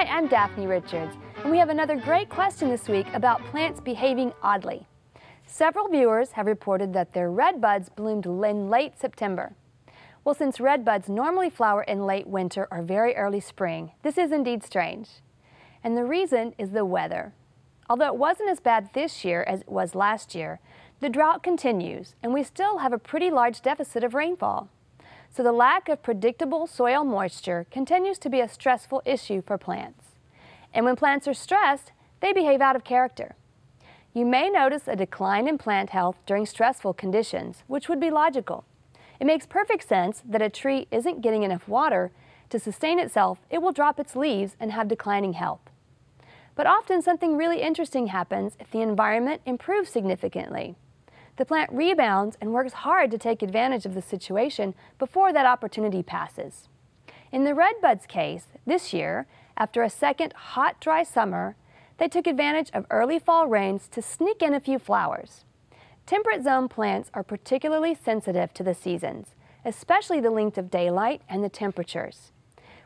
I'm Daphne Richards, and we have another great question this week about plants behaving oddly. Several viewers have reported that their redbuds bloomed in late September. Well, since redbuds normally flower in late winter or very early spring, this is indeed strange. And the reason is the weather. Although it wasn't as bad this year as it was last year, the drought continues, and we still have a pretty large deficit of rainfall. So the lack of predictable soil moisture continues to be a stressful issue for plants. And when plants are stressed, they behave out of character. You may notice a decline in plant health during stressful conditions, which would be logical. It makes perfect sense that a tree isn't getting enough water to sustain itself. It will drop its leaves and have declining health. But often something really interesting happens if the environment improves significantly. The plant rebounds and works hard to take advantage of the situation before that opportunity passes. In the redbuds case, this year, after a second hot, dry summer, they took advantage of early fall rains to sneak in a few flowers. Temperate zone plants are particularly sensitive to the seasons, especially the length of daylight and the temperatures.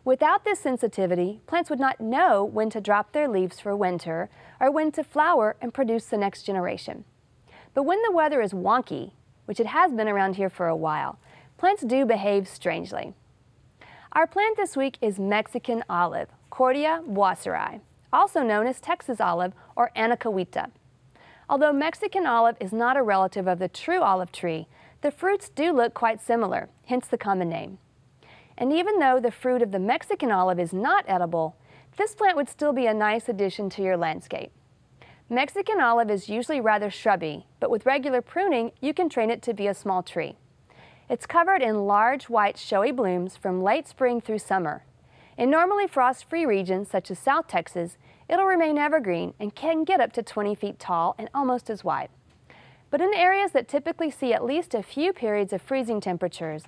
Without this sensitivity, plants would not know when to drop their leaves for winter or when to flower and produce the next generation. But when the weather is wonky, which it has been around here for a while, plants do behave strangely. Our plant this week is Mexican olive, Cordia boisseri, also known as Texas olive or anacahuita. Although Mexican olive is not a relative of the true olive tree, the fruits do look quite similar, hence the common name. And even though the fruit of the Mexican olive is not edible, this plant would still be a nice addition to your landscape. Mexican olive is usually rather shrubby, but with regular pruning, you can train it to be a small tree. It's covered in large white showy blooms from late spring through summer. In normally frost-free regions such as South Texas, it'll remain evergreen and can get up to 20 feet tall and almost as wide. But in areas that typically see at least a few periods of freezing temperatures,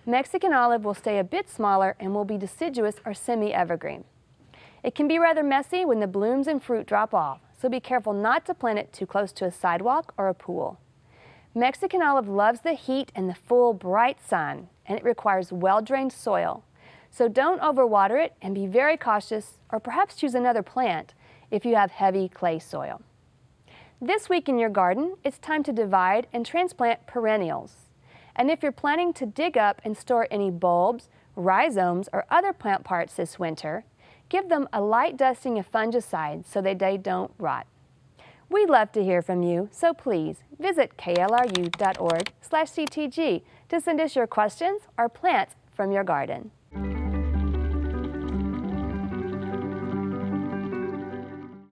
Mexican olive will stay a bit smaller and will be deciduous or semi-evergreen. It can be rather messy when the blooms and fruit drop off, so be careful not to plant it too close to a sidewalk or a pool. Mexican olive loves the heat and the full, bright sun, and it requires well-drained soil. So don't overwater it and be very cautious, or perhaps choose another plant if you have heavy clay soil. This week in your garden, it's time to divide and transplant perennials. And if you're planning to dig up and store any bulbs, rhizomes, or other plant parts this winter, give them a light dusting of fungicide so that they don't rot. We'd love to hear from you, so please visit klru.org/ctg to send us your questions or plants from your garden.